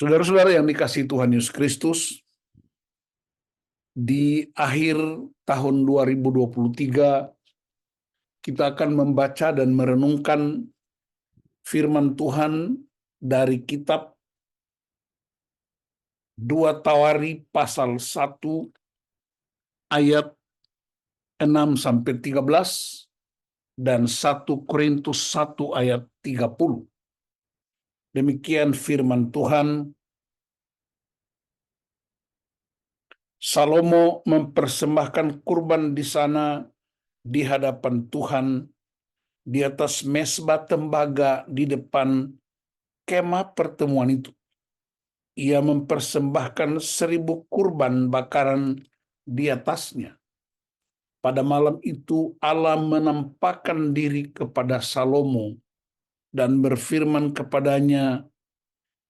Saudara-saudara yang dikasihi Tuhan Yesus Kristus, di akhir tahun 2023 kita akan membaca dan merenungkan firman Tuhan dari kitab 2 Tawari pasal 1 ayat 6-13 dan 1 Korintus 1 ayat 30. Demikian firman Tuhan. Salomo mempersembahkan kurban di sana di hadapan Tuhan di atas mesbah tembaga di depan kemah pertemuan itu. Ia mempersembahkan 1000 kurban bakaran di atasnya. Pada malam itu Allah menampakkan diri kepada Salomo dan berfirman kepadanya,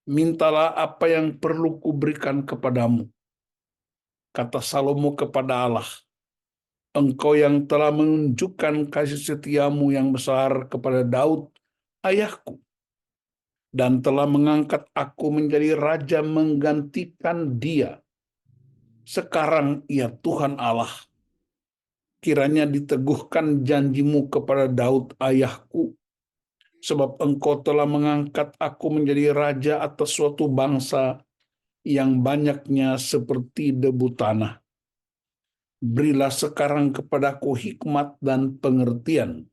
"Mintalah apa yang perlu kuberikan kepadamu." Kata Salomo kepada Allah, "Engkau yang telah menunjukkan kasih setiamu yang besar kepada Daud, ayahku, dan telah mengangkat aku menjadi raja menggantikan dia. Sekarang ia Tuhan Allah, kiranya diteguhkan janjimu kepada Daud ayahku, sebab engkau telah mengangkat aku menjadi raja atas suatu bangsa yang banyaknya seperti debu tanah. Berilah sekarang kepadaku hikmat dan pengertian,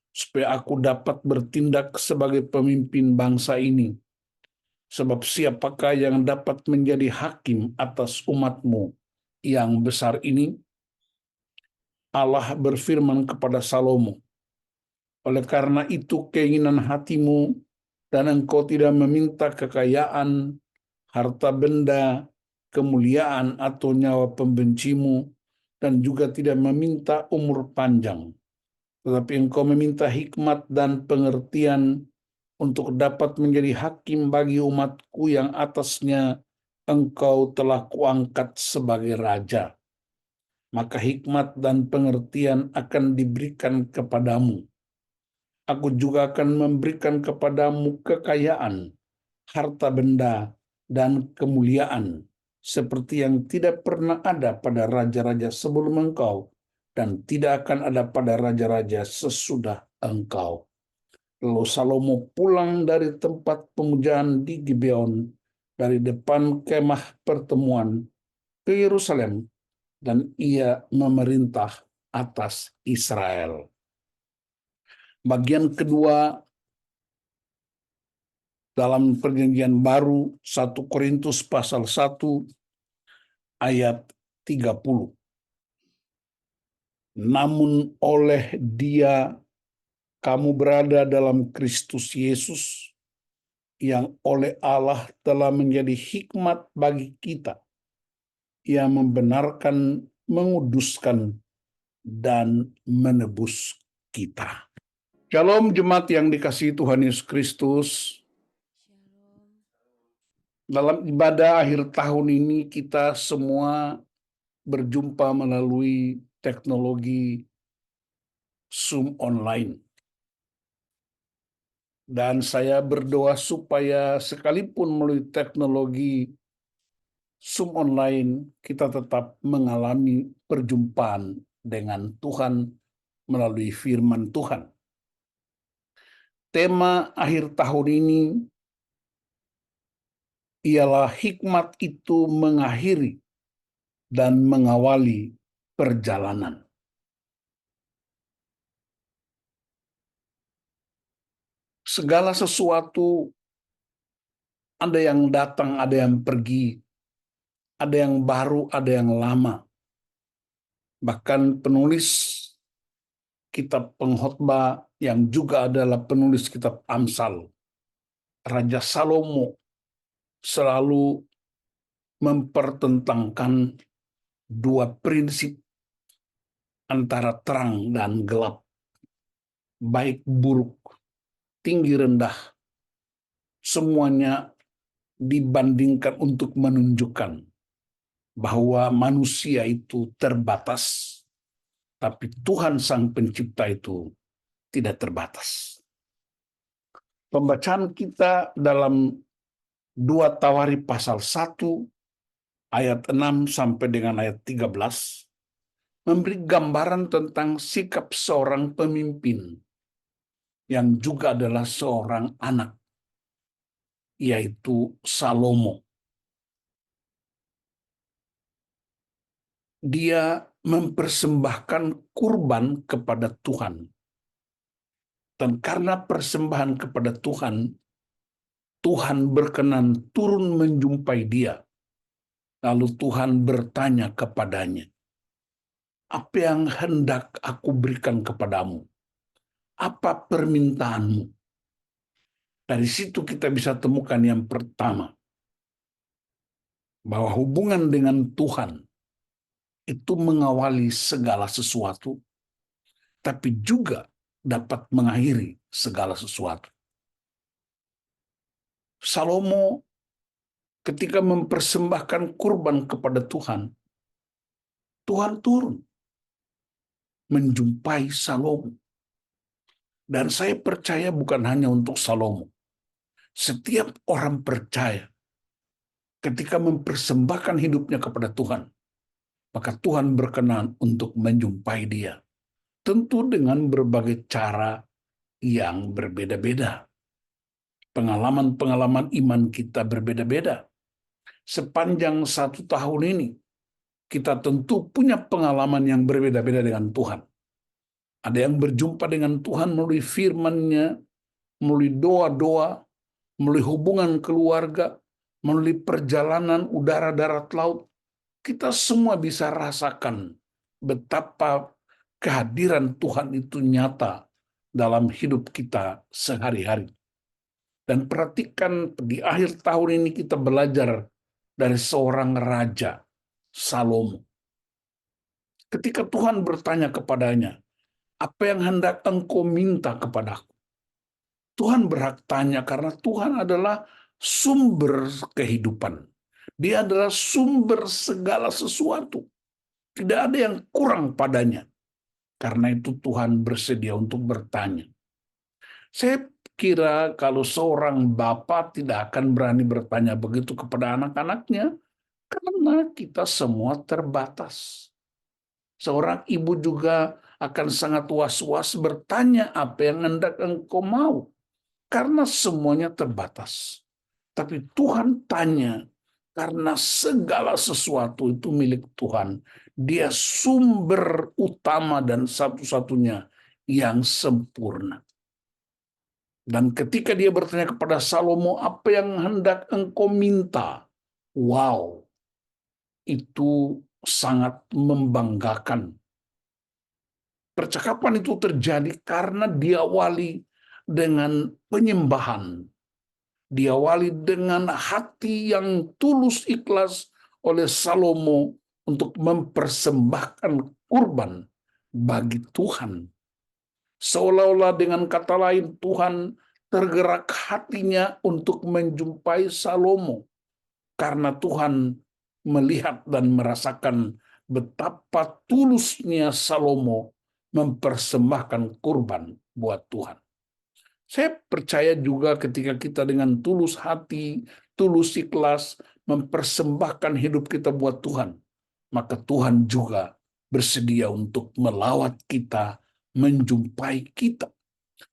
supaya aku dapat bertindak sebagai pemimpin bangsa ini. Sebab siapakah yang dapat menjadi hakim atas umatmu yang besar ini?" Allah berfirman kepada Salomo, "Oleh karena itu keinginan hatimu dan engkau tidak meminta kekayaan, harta benda, kemuliaan atau nyawa pembencimu, dan juga tidak meminta umur panjang. Tetapi engkau meminta hikmat dan pengertian untuk dapat menjadi hakim bagi umatku yang atasnya engkau telah kuangkat sebagai raja. Maka hikmat dan pengertian akan diberikan kepadamu. Aku juga akan memberikan kepadamu kekayaan, harta benda, dan kemuliaan, seperti yang tidak pernah ada pada raja-raja sebelum engkau, dan tidak akan ada pada raja-raja sesudah engkau." Lalu Salomo pulang dari tempat pemujaan di Gibeon, dari depan kemah pertemuan, ke Yerusalem, dan ia memerintah atas Israel. Bagian kedua dalam Perjanjian Baru, 1 Korintus pasal 1 ayat 30. "Namun oleh Dia kamu berada dalam Kristus Yesus, yang oleh Allah telah menjadi hikmat bagi kita, yang membenarkan, menguduskan, dan menebus kita." Shalom jemaat yang dikasihi Tuhan Yesus Kristus. Dalam ibadah akhir tahun ini kita semua berjumpa melalui teknologi Zoom online. Dan saya berdoa supaya sekalipun melalui teknologi Zoom online, kita tetap mengalami perjumpaan dengan Tuhan melalui firman Tuhan. Tema akhir tahun ini ialah hikmat itu mengakhiri dan mengawali perjalanan. Segala sesuatu, ada yang datang, ada yang pergi, ada yang baru, ada yang lama. Bahkan penulis kitab Pengkhotbah yang juga adalah penulis kitab Amsal, Raja Salomo, selalu mempertentangkan dua prinsip antara terang dan gelap, baik buruk, tinggi rendah, semuanya dibandingkan untuk menunjukkan bahwa manusia itu terbatas, tapi Tuhan Sang Pencipta itu tidak terbatas. Pembacaan kita dalam 2 Tawari pasal 1 ayat 6 sampai dengan ayat 13 memberi gambaran tentang sikap seorang pemimpin yang juga adalah seorang anak, yaitu Salomo. Dia mempersembahkan kurban kepada Tuhan. Dan karena persembahan kepada Tuhan, Tuhan berkenan turun menjumpai dia. Lalu Tuhan bertanya kepadanya, "Apa yang hendak aku berikan kepadamu? Apa permintaanmu?" Dari situ kita bisa temukan yang pertama, bahwa hubungan dengan Tuhan itu mengawali segala sesuatu, tapi juga dapat mengakhiri segala sesuatu. Salomo ketika mempersembahkan kurban kepada Tuhan, Tuhan turun menjumpai Salomo. Dan saya percaya bukan hanya untuk Salomo. Setiap orang percaya ketika mempersembahkan hidupnya kepada Tuhan, maka Tuhan berkenan untuk menjumpai dia. Tentu dengan berbagai cara yang berbeda-beda. Pengalaman-pengalaman iman kita berbeda-beda. Sepanjang 1 tahun ini, kita tentu punya pengalaman yang berbeda-beda dengan Tuhan. Ada yang berjumpa dengan Tuhan melalui firman-Nya, melalui doa-doa, melalui hubungan keluarga, melalui perjalanan udara, darat, laut. Kita semua bisa rasakan betapa kehadiran Tuhan itu nyata dalam hidup kita sehari-hari. Dan perhatikan di akhir tahun ini kita belajar dari seorang raja, Salomo. Ketika Tuhan bertanya kepadanya, "Apa yang hendak engkau minta kepadaku?" Tuhan berhak tanya karena Tuhan adalah sumber kehidupan. Dia adalah sumber segala sesuatu. Tidak ada yang kurang padanya. Karena itu Tuhan bersedia untuk bertanya. Saya kira kalau seorang bapak tidak akan berani bertanya begitu kepada anak-anaknya, karena kita semua terbatas. Seorang ibu juga akan sangat was-was bertanya, "Apa yang hendak engkau mau?" Karena semuanya terbatas. Tapi Tuhan tanya, karena segala sesuatu itu milik Tuhan. Dia sumber utama dan satu-satunya yang sempurna. Dan ketika dia bertanya kepada Salomo, "Apa yang hendak engkau minta?" Wow, itu sangat membanggakan. Percakapan itu terjadi karena diawali dengan penyembahan. Diawali dengan hati yang tulus ikhlas oleh Salomo untuk mempersembahkan kurban bagi Tuhan. Seolah-olah dengan kata lain Tuhan tergerak hatinya untuk menjumpai Salomo. Karena Tuhan melihat dan merasakan betapa tulusnya Salomo mempersembahkan kurban buat Tuhan. Saya percaya juga ketika kita dengan tulus hati, tulus ikhlas, mempersembahkan hidup kita buat Tuhan, maka Tuhan juga bersedia untuk melawat kita, menjumpai kita.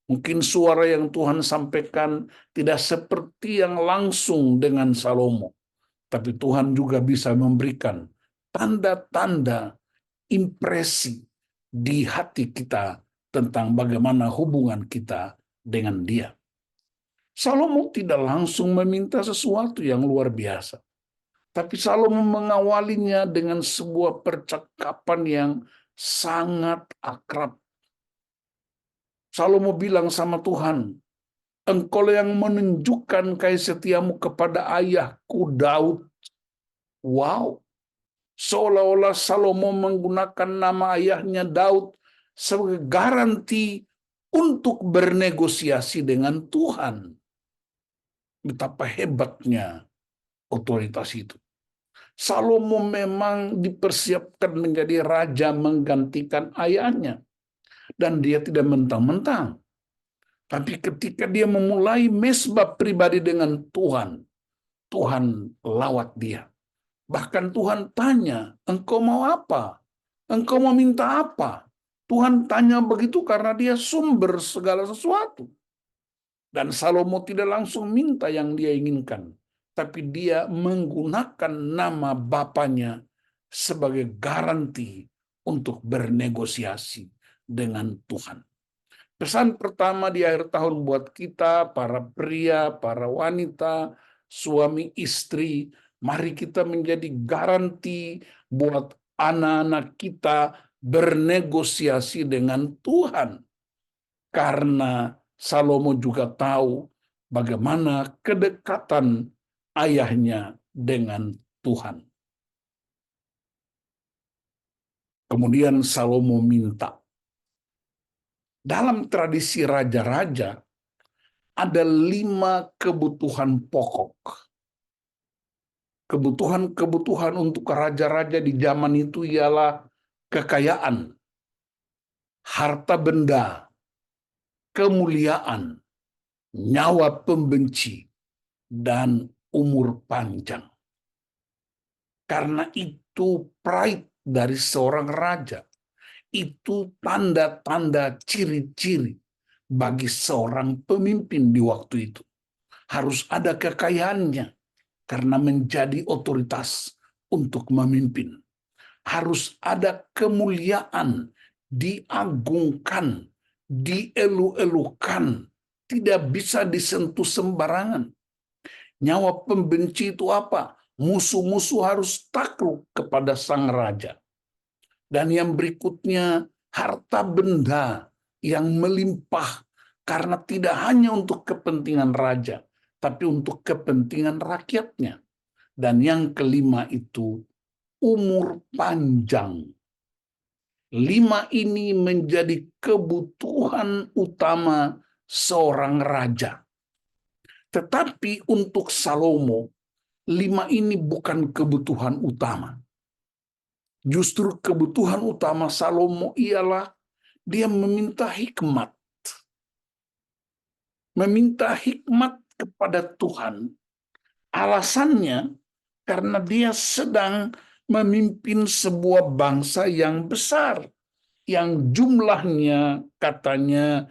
Mungkin suara yang Tuhan sampaikan tidak seperti yang langsung dengan Salomo, tapi Tuhan juga bisa memberikan tanda-tanda impresi di hati kita tentang bagaimana hubungan kita dengan Dia. Salomo tidak langsung meminta sesuatu yang luar biasa, tapi Salomo mengawalinya dengan sebuah percakapan yang sangat akrab. Salomo bilang sama Tuhan, "Engkau yang menunjukkan kasih setiamu kepada ayahku Daud." Wow, seolah-olah Salomo menggunakan nama ayahnya Daud sebagai garansi untuk bernegosiasi dengan Tuhan. Betapa hebatnya otoritas itu. Salomo memang dipersiapkan menjadi raja menggantikan ayahnya. Dan dia tidak mentang-mentang. Tapi ketika dia memulai mesbah pribadi dengan Tuhan, Tuhan lawat dia. Bahkan Tuhan tanya, engkau mau apa? Engkau mau minta apa? Tuhan tanya begitu karena dia sumber segala sesuatu. Dan Salomo tidak langsung minta yang dia inginkan. Tapi dia menggunakan nama bapaknya sebagai garansi untuk bernegosiasi dengan Tuhan. Pesan pertama di akhir tahun buat kita, para pria, para wanita, suami istri, mari kita menjadi garansi buat anak-anak kita bernegosiasi dengan Tuhan. Karena Salomo juga tahu bagaimana kedekatan ayahnya dengan Tuhan. Kemudian Salomo minta. Dalam tradisi raja-raja, ada 5 kebutuhan pokok. Kebutuhan-kebutuhan untuk raja-raja di zaman itu ialah kekayaan, harta benda, kemuliaan, nyawa pembenci, dan umur panjang. Karena itu pride dari seorang raja. Itu tanda-tanda ciri-ciri bagi seorang pemimpin di waktu itu. Harus ada kekayaannya karena menjadi otoritas untuk memimpin. Harus ada kemuliaan, diagungkan, dielu-elukan, tidak bisa disentuh sembarangan. Nyawa pembenci itu apa? Musuh-musuh harus takluk kepada sang raja. Dan yang berikutnya, harta benda yang melimpah karena tidak hanya untuk kepentingan raja, tapi untuk kepentingan rakyatnya. Dan yang kelima itu, umur panjang. 5 ini menjadi kebutuhan utama seorang raja. Tetapi untuk Salomo, 5 ini bukan kebutuhan utama. Justru kebutuhan utama Salomo ialah dia meminta hikmat. Meminta hikmat kepada Tuhan. Alasannya karena dia sedang memimpin sebuah bangsa yang besar. Yang jumlahnya katanya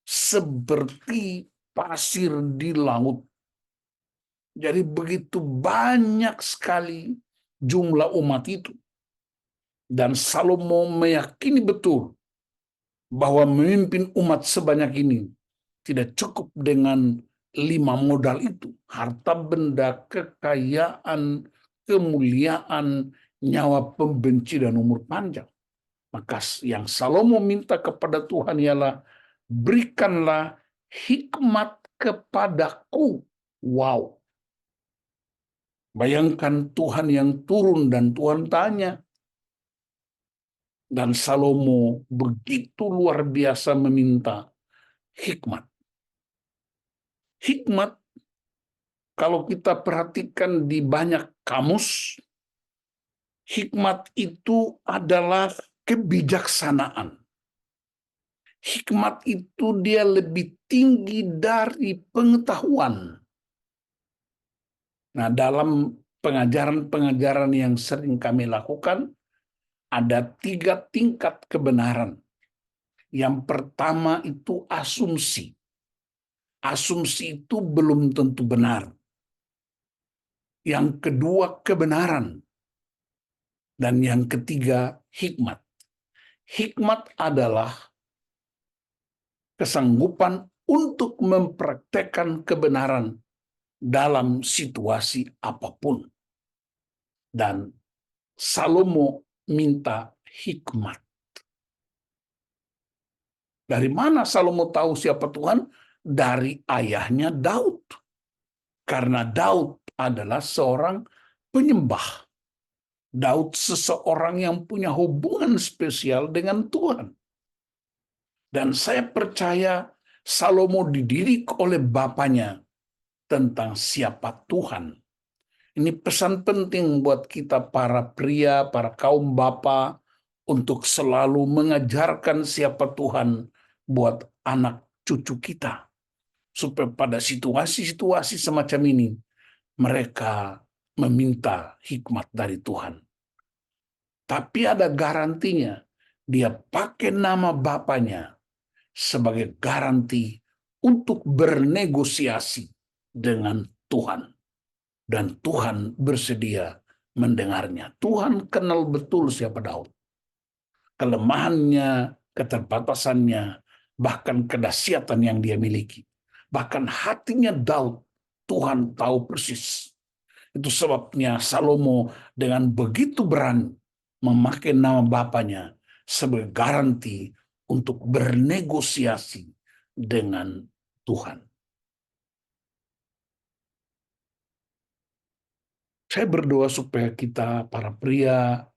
seperti pasir di laut. Jadi begitu banyak sekali jumlah umat itu. Dan Salomo meyakini betul bahwa memimpin umat sebanyak ini tidak cukup dengan 5 modal itu. Harta benda, kekayaan, kemuliaan, nyawa pembenci, dan umur panjang. Maka yang Salomo minta kepada Tuhan ialah, berikanlah hikmat kepadaku. Wow. Bayangkan Tuhan yang turun dan Tuhan tanya. Dan Salomo begitu luar biasa meminta hikmat. Hikmat, kalau kita perhatikan di banyak kamus, hikmat itu adalah kebijaksanaan. Hikmat itu dia lebih tinggi dari pengetahuan. Nah, dalam pengajaran-pengajaran yang sering kami lakukan, ada 3 tingkat kebenaran. Yang pertama itu asumsi. Asumsi itu belum tentu benar. Yang kedua kebenaran. Dan yang ketiga hikmat. Hikmat adalah kesanggupan untuk mempraktekkan kebenaran dalam situasi apapun. Dan Salomo minta hikmat. Dari mana Salomo tahu siapa Tuhan? Dari ayahnya Daud. Karena Daud adalah seorang penyembah. Daud seseorang yang punya hubungan spesial dengan Tuhan. Dan saya percaya Salomo dididik oleh bapaknya tentang siapa Tuhan. Ini pesan penting buat kita para pria, para kaum bapa, untuk selalu mengajarkan siapa Tuhan buat anak cucu kita. Supaya pada situasi-situasi semacam ini, mereka meminta hikmat dari Tuhan. Tapi ada garantinya. Dia pakai nama Bapaknya sebagai garansi untuk bernegosiasi dengan Tuhan. Dan Tuhan bersedia mendengarnya. Tuhan kenal betul siapa Daud. Kelemahannya, keterbatasannya, bahkan kedahsyatan yang dia miliki. Bahkan hatinya Daud, Tuhan tahu persis. Itu sebabnya Salomo dengan begitu berani memakai nama Bapaknya sebagai garansi untuk bernegosiasi dengan Tuhan. Saya berdoa supaya kita, para pria,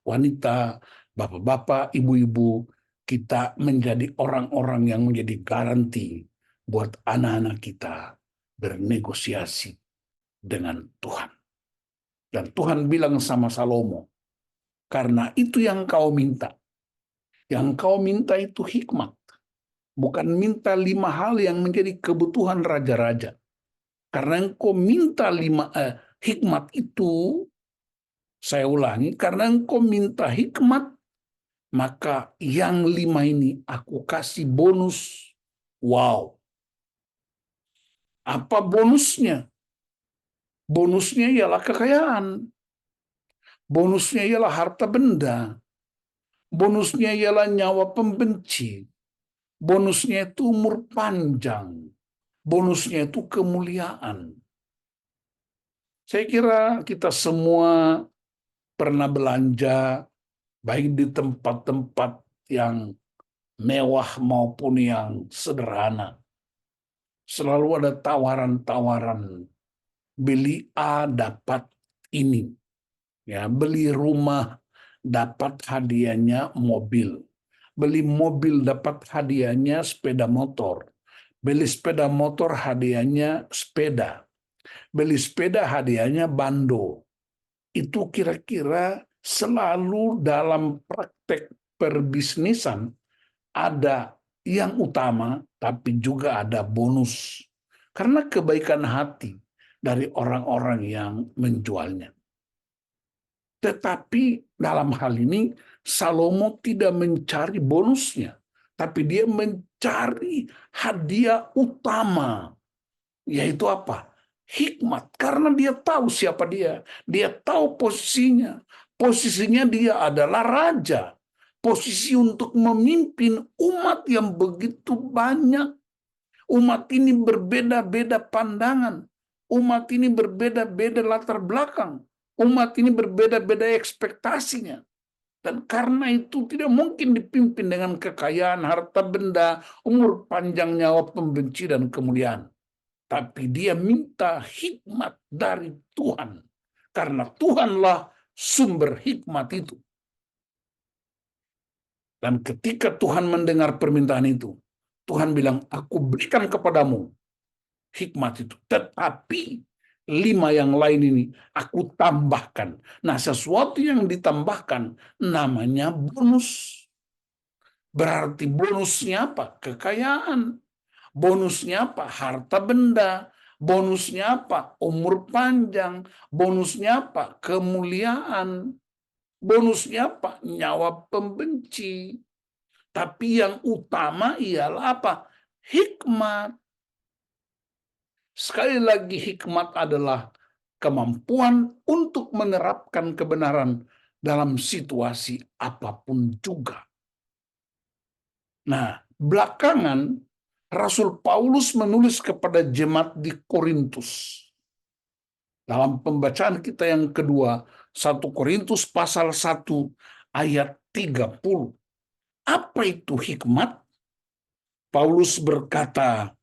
wanita, bapak-bapak, ibu-ibu, kita menjadi orang-orang yang menjadi garansi buat anak-anak kita bernegosiasi dengan Tuhan. Dan Tuhan bilang sama Salomo, karena itu yang kau minta. Yang kau minta itu hikmat. Bukan minta 5 hal yang menjadi kebutuhan raja-raja. Karena engkau minta hikmat itu, saya ulangi, karena engkau minta hikmat, maka yang 5 ini aku kasih bonus. Wow. Apa bonusnya? Bonusnya ialah kekayaan. Bonusnya ialah harta benda. Bonusnya ialah nyawa pembenci. Bonusnya itu umur panjang. Bonusnya itu kemuliaan. Saya kira kita semua pernah belanja baik di tempat-tempat yang mewah maupun yang sederhana. Selalu ada tawaran-tawaran. Beli A dapat ini. Ya, beli rumah dapat hadiahnya mobil. Beli mobil dapat hadiahnya sepeda motor. Beli sepeda motor hadiahnya sepeda. Beli sepeda hadiahnya bando. Itu kira-kira selalu dalam praktek perbisnisan ada yang utama, tapi juga ada bonus. Karena kebaikan hati dari orang-orang yang menjualnya. Tetapi dalam hal ini Salomo tidak mencari bonusnya, tapi dia mencari hadiah utama, yaitu apa? Hikmat, karena dia tahu siapa dia. Dia tahu posisinya. Posisinya dia adalah raja. Posisi untuk memimpin umat yang begitu banyak. Umat ini berbeda-beda pandangan. Umat ini berbeda-beda latar belakang. Umat ini berbeda-beda ekspektasinya. Dan karena itu tidak mungkin dipimpin dengan kekayaan, harta benda, umur panjang, nyawa pembenci, dan kemuliaan. Tapi dia minta hikmat dari Tuhan. Karena Tuhanlah sumber hikmat itu. Dan ketika Tuhan mendengar permintaan itu, Tuhan bilang, aku berikan kepadamu hikmat itu. Tetapi 5 yang lain ini aku tambahkan. Nah, sesuatu yang ditambahkan namanya bonus. Berarti bonusnya apa? Kekayaan. Bonusnya apa? Harta benda. Bonusnya apa? Umur panjang. Bonusnya apa? Kemuliaan. Bonusnya apa? Nyawa pembenci. Tapi yang utama ialah apa? Hikmat. Sekali lagi, hikmat adalah kemampuan untuk menerapkan kebenaran dalam situasi apapun juga. Nah, belakangan Rasul Paulus menulis kepada jemaat di Korintus. Dalam pembacaan kita yang kedua, 1 Korintus pasal 1 ayat 30. Apa itu hikmat? Paulus berkata,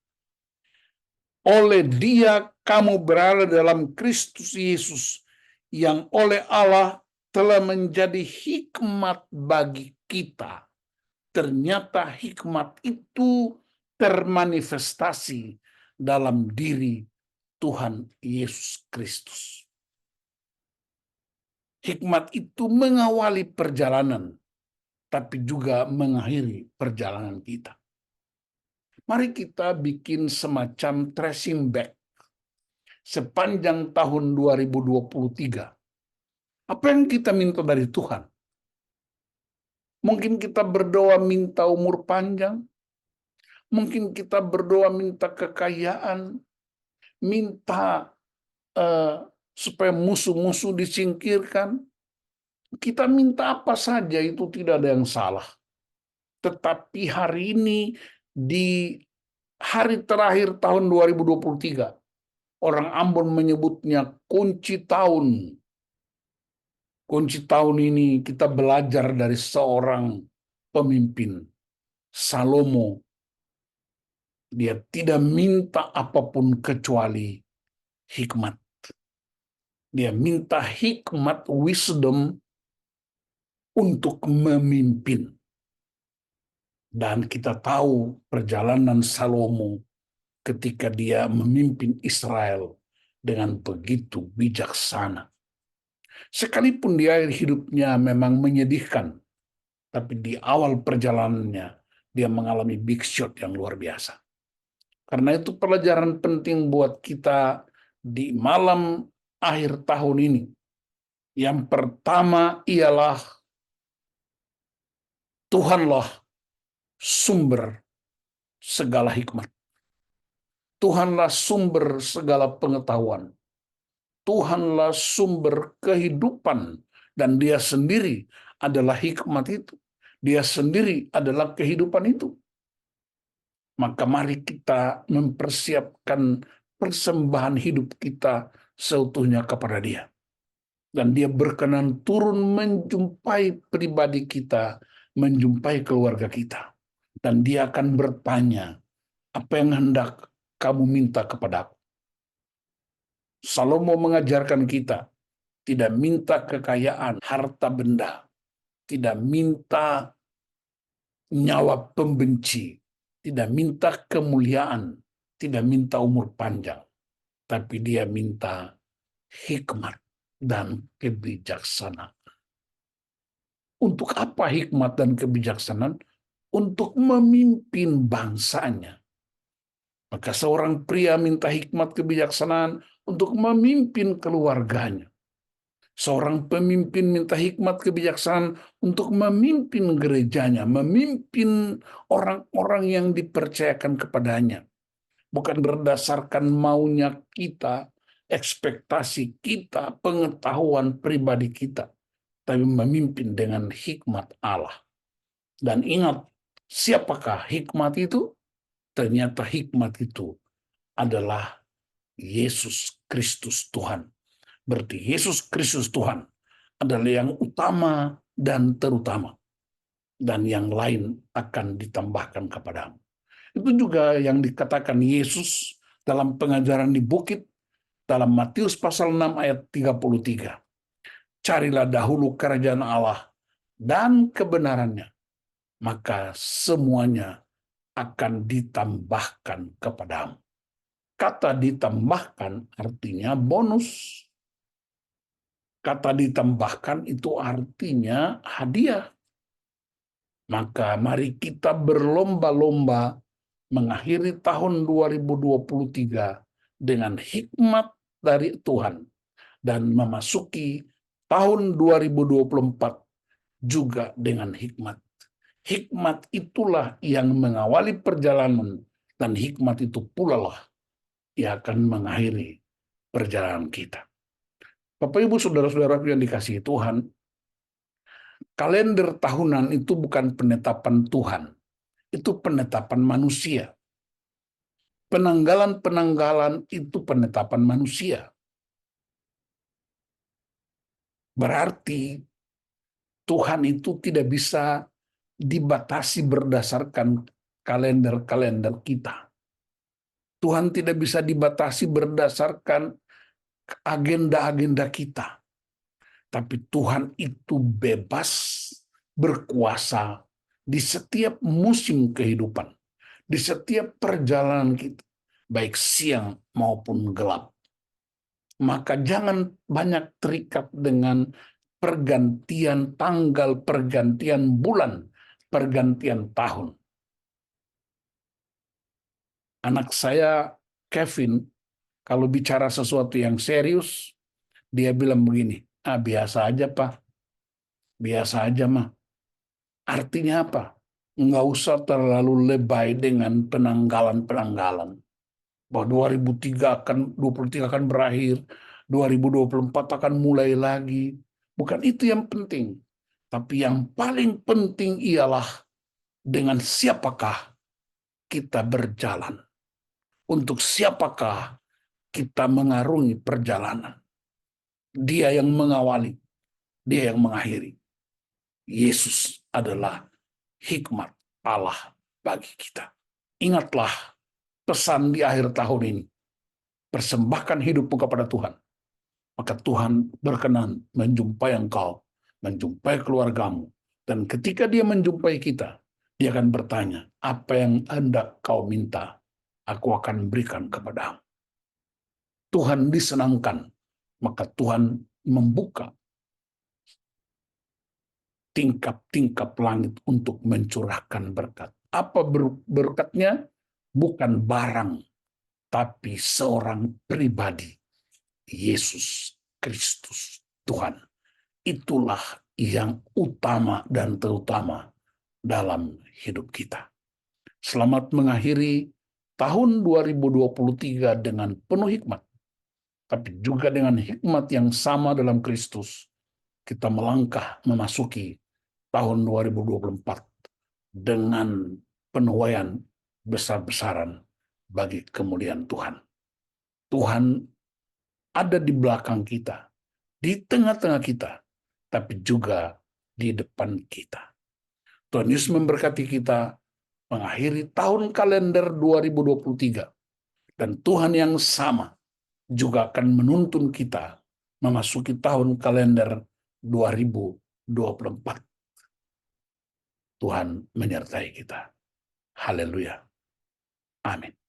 oleh Dia kamu berada dalam Kristus Yesus, yang oleh Allah telah menjadi hikmat bagi kita. Ternyata hikmat itu termanifestasi dalam diri Tuhan Yesus Kristus. Hikmat itu mengawali perjalanan, tapi juga mengakhiri perjalanan kita. Mari kita bikin semacam tracing back. sepanjang tahun 2023. Apa yang kita minta dari Tuhan? Mungkin kita berdoa minta umur panjang, mungkin kita berdoa minta kekayaan, minta supaya musuh-musuh disingkirkan. Kita minta apa saja itu tidak ada yang salah. Tetapi hari ini di hari terakhir tahun 2023, orang Ambon menyebutnya kunci tahun. Kunci tahun ini kita belajar dari seorang pemimpin, Salomo. Dia tidak minta apapun kecuali hikmat. Dia minta hikmat, wisdom untuk memimpin. Dan kita tahu perjalanan Salomo ketika dia memimpin Israel dengan begitu bijaksana. Sekalipun dia hidupnya memang menyedihkan, tapi di awal perjalanannya dia mengalami big shot yang luar biasa. Karena itu pelajaran penting buat kita di malam akhir tahun ini. Yang pertama ialah Tuhanlah sumber segala hikmat. Tuhanlah sumber segala pengetahuan. Tuhanlah sumber kehidupan. Dan dia sendiri adalah hikmat itu. Dia sendiri adalah kehidupan itu. Maka mari kita mempersiapkan persembahan hidup kita seutuhnya kepada dia. Dan dia berkenan turun menjumpai pribadi kita, menjumpai keluarga kita. Dan dia akan bertanya, apa yang hendak kamu minta kepadaku? Salomo mengajarkan kita, tidak minta kekayaan, harta benda, tidak minta nyawa pembenci, tidak minta kemuliaan, tidak minta umur panjang, tapi dia minta hikmat dan kebijaksanaan. Untuk apa hikmat dan kebijaksanaan? Untuk memimpin bangsanya. Maka seorang pria minta hikmat kebijaksanaan untuk memimpin keluarganya. Seorang pemimpin minta hikmat kebijaksanaan untuk memimpin gerejanya, memimpin orang-orang yang dipercayakan kepadanya. Bukan berdasarkan maunya kita, ekspektasi kita, pengetahuan pribadi kita, tapi memimpin dengan hikmat Allah. Dan ingat, siapakah hikmat itu? Ternyata hikmat itu adalah Yesus Kristus Tuhan. Berarti Yesus Kristus Tuhan adalah yang utama dan terutama. Dan yang lain akan ditambahkan kepadamu. Itu juga yang dikatakan Yesus dalam pengajaran di bukit dalam Matius pasal 6 ayat 33. Carilah dahulu kerajaan Allah dan kebenarannya, maka semuanya akan ditambahkan kepadamu. Kata ditambahkan artinya bonus. Kata ditambahkan itu artinya hadiah. Maka mari kita berlomba-lomba mengakhiri tahun 2023 dengan hikmat dari Tuhan dan memasuki tahun 2024 juga dengan hikmat. Hikmat itulah yang mengawali perjalanan dan hikmat itu pula lah yang akan mengakhiri perjalanan kita. Bapak Ibu Saudara-saudara yang dikasihi Tuhan, kalender tahunan itu bukan penetapan Tuhan, itu penetapan manusia. Penanggalan-penanggalan itu penetapan manusia. Berarti Tuhan itu tidak bisa dibatasi berdasarkan kalender-kalender kita. Tuhan tidak bisa dibatasi berdasarkan agenda-agenda kita. Tapi Tuhan itu bebas berkuasa di setiap musim kehidupan, di setiap perjalanan kita, baik siang maupun gelap. Maka jangan banyak terikat dengan pergantian tanggal, pergantian bulan, pergantian tahun. Anak saya, Kevin, Kalau bicara sesuatu yang serius, dia bilang begini, biasa aja Pak, biasa aja mah. Artinya apa? Nggak usah terlalu lebay dengan penanggalan-penanggalan. Bahwa 2023 akan berakhir, 2024 akan mulai lagi. Bukan itu yang penting. Tapi yang paling penting ialah dengan siapakah kita berjalan. Untuk siapakah kita mengarungi perjalanan. Dia yang mengawali, dia yang mengakhiri. Yesus adalah hikmat Allah bagi kita. Ingatlah pesan di akhir tahun ini. Persembahkan hidupmu kepada Tuhan. Maka Tuhan berkenan menjumpai engkau, menjumpai keluargamu. Dan ketika dia menjumpai kita, dia akan bertanya, apa yang hendak kau minta, aku akan berikan kepadamu. Tuhan disenangkan, maka Tuhan membuka tingkap-tingkap langit untuk mencurahkan berkat. Apa berkatnya? Bukan barang, tapi seorang pribadi, Yesus Kristus Tuhan. Itulah yang utama dan terutama dalam hidup kita. Selamat mengakhiri tahun 2023 dengan penuh hikmat, tapi juga dengan hikmat yang sama dalam Kristus. Kita melangkah memasuki tahun 2024 dengan penuaian besar-besaran bagi kemuliaan Tuhan. Tuhan ada di belakang kita, di tengah-tengah kita, tapi juga di depan kita. Tuhan Yesus memberkati kita mengakhiri tahun kalender 2023. Dan Tuhan yang sama juga akan menuntun kita memasuki tahun kalender 2024. Tuhan menyertai kita. Haleluya. Amin.